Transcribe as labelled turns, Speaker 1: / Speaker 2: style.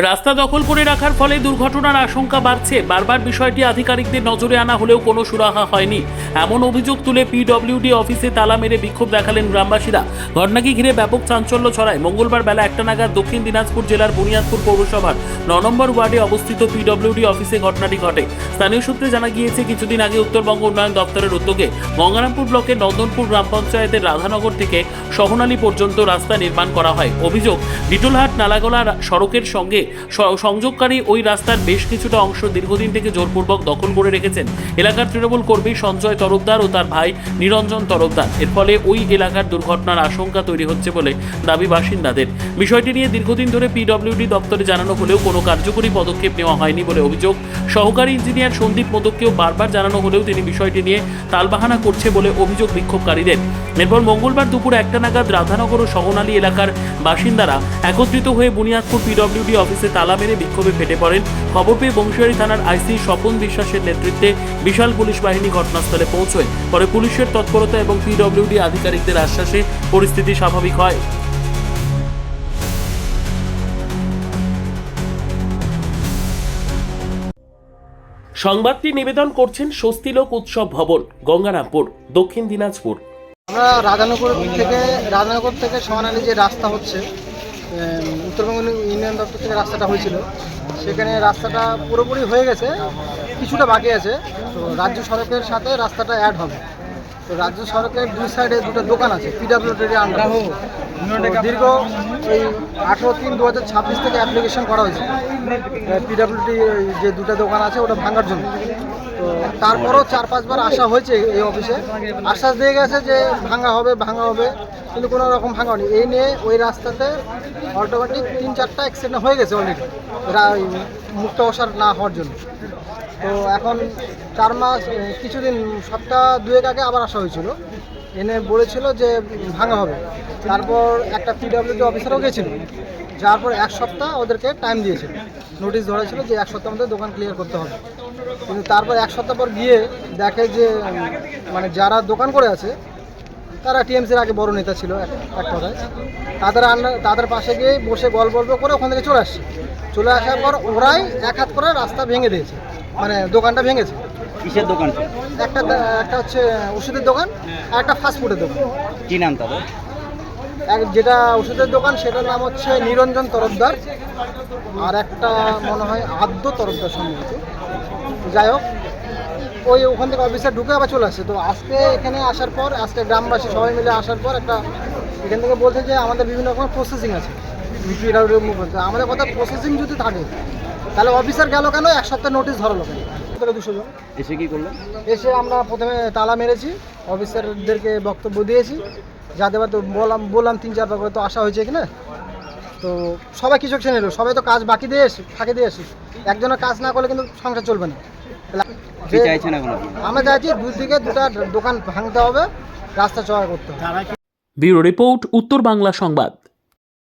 Speaker 1: রাস্তা দখল করে রাখার ফলে দুর্ঘটনার আশঙ্কা বাড়ছে। বারবার বিষয়টি আধিকারিকদের নজরে আনা হলেও কোনো সুরাহা হয়নি। এমন অভিযোগ তুলে পিডব্লিউডি অফিসে তালা মেরে বিক্ষোভ দেখালেন গ্রামবাসীরা। ঘটনাকে ঘিরে ব্যাপক চাঞ্চল্য ছড়ায়। মঙ্গলবার বেলা 1টা নাগাদ দক্ষিণ দিনাজপুর জেলার বুনিয়াদপুর পৌরসভার 9 নম্বর ওয়ার্ডে অবস্থিত পিডব্লিউডি অফিসে ঘটনাটি ঘটে। স্থানীয় সূত্রে জানা গিয়েছে, কিছুদিন আগে উত্তরবঙ্গ উন্নয়ন দপ্তরের উদ্যোগে গঙ্গারামপুর ব্লকের নন্দনপুর গ্রাম পঞ্চায়েতের রাধানগর থেকে সহনালী পর্যন্ত রাস্তা নির্মাণ করা হয়। অভিযোগ, ডিটোলহাট নালাগোলা সড়কের সঙ্গে সংযোগকারী ওই রাস্তার বেশ কিছুটা অংশ দীর্ঘদিন থেকে জোরপূর্বক দখল করে রেখেছেন এলাকার তৃণমূল কর্মী সঞ্জয় তরফদার ও তার ভাই নিরঞ্জন তরফদার। এর ফলে ওই এলাকার দুর্ঘটনার আশঙ্কা তৈরি হচ্ছে বলে দাবি বাসিন্দাদের। বিষয়টি নিয়ে দীর্ঘদিন ধরে পিডব্লিউডি দপ্তরে জানানো হলেও কোনো কার্যকরী পদক্ষেপ নেওয়া হয়নি বলে অভিযোগ। সহকারী ইঞ্জিনিয়ার সন্দীপ মোদককেও বারবার জানানো হলেও তিনি বিষয়টি নিয়ে তালবাহানা করছে বলে অভিযোগ বিক্ষোভকারীদের। এরপর মঙ্গলবার দুপুর 1টা নাগাদ রাধানগর ও সহনালী এলাকার বাসিন্দারা একত্রিত হয়ে বুনিয়াদপুর পিডব্লিউডি অফিসে তালা মেরে বিক্ষোভে ফেটে পড়েন। খবর পেয়ে বংশিয়ারি থানার আইসি স্বপন বিশ্বাসের নেতৃত্বে বিশাল পুলিশ বাহিনী ঘটনাস্থলে পৌঁছয়। পরে পুলিশের তৎপরতা এবং পিডব্লিউডি আধিকারিকদের আশ্বাসে পরিস্থিতি স্বাভাবিক হয়। সংবাদটি নিবেদন করছেন স্বস্তিলোক উৎসব ভবন, গঙ্গারামপুর, দক্ষিণ দিনাজপুর।
Speaker 2: আমরা রাধানগর থেকে সহনালী যে রাস্তা হচ্ছে, উত্তরবঙ্গ ইউনিয়ন দপ্তর থেকে রাস্তাটা হয়েছিল, সেখানে রাস্তাটা পুরোপুরি হয়ে গেছে, কিছুটা বাকি আছে। তো রাজ্য সড়কের সাথে রাস্তাটা অ্যাড হবে। তো রাজ্য সড়কের দুই সাইডে দুটো দোকান আছে পিডব্লিউডির আন্ডার। দীর্ঘ এই 18/3/2026 থেকে অ্যাপ্লিকেশন করা হয়েছে পিডব্লিউডি যে দুটো দোকান আছে ওটা ভাঙার জন্য। তো তারপরও 4-5 বার আসা হয়েছে এই অফিসে, আশ্বাস দিয়ে গেছে যে ভাঙা হবে, কিন্তু কোনো রকম ভাঙা হয়নি। এই নিয়ে ওই রাস্তাতে অটোমেটিক 3-4টা অ্যাক্সিডেন্ট হয়ে গেছে অলরেডি, মুক্ত অসার না হওয়ার জন্য। তো এখন 4 মাস, কিছুদিন সপ্তাহ 2 আগে আবার আসা হয়েছিল, এনে বলেছিল যে ভাঙা হবে। তারপর একটা পিডব্লিউডি অফিসারও গেছিল, যার পর 1 সপ্তাহ ওদেরকে টাইম দিয়েছিল, নোটিশ ধরেছিল যে 1 সপ্তাহের মধ্যে দোকান ক্লিয়ার করতে হবে। কিন্তু তারপর 1 সপ্তাহ পর গিয়ে দেখে যে মানে যারা দোকান করে আছে তারা টিএমসির আগে বড় নেতা ছিল এক কথায়, তাদের পাশে গিয়ে বসে গল্প করে ওখান থেকে চলে আসার পর ওরাই এক হাত করে রাস্তা ভেঙে দিয়েছে, মানে দোকানটা ভেঙেছে।
Speaker 3: কিসের দোকান?
Speaker 2: একটা হচ্ছে ওষুধের দোকান আর একটা ফাস্টফুডের দোকান।
Speaker 3: কি নাম তাদের?
Speaker 2: যেটা ওষুধের দোকান সেটার নাম হচ্ছে নিরঞ্জন তরফদার, আর একটা মনে হয় আদ্য তরফদার সম্ভবত। যাই হোক, ওখান থেকে অফিসার ঢুকে আবার চলে আসছে। তো আজকে এখানে আসার পর, আজকে গ্রামবাসী সবাই মিলে আসার পর এখান থেকে বলছে যে আমাদের বিভিন্ন রকম প্রসেসিং আছে। আমাদের কথা, প্রসেসিং যদি থাকে তাহলে অফিসার গেল কেন, 1 সপ্তাহ নোটিশ ধরালো কেন? 200 জন
Speaker 3: এসে কি করলেন?
Speaker 2: এসে আমরা প্রথমে তালা মেরেছি, অফিসারদেরকে বক্তব্য দিয়েছি, যাদের বললাম 3-4 বার করে তো আসা হয়েছে এখানে। তো সবাই কিছু নিল, সবাই তো কাজ ফাঁকে দিয়ে আসি। একজনের কাজ না করলে কিন্তু সংসার চলবে না।
Speaker 3: কি চাইছেন এখন আপনি?
Speaker 2: আমরা চাইছি দুই দিকে দুটো দোকান ভাঙতে হবে, রাস্তা চওড়া করতে হবে।
Speaker 1: ব্যুরো রিপোর্ট, উত্তর বাংলা সংবাদ।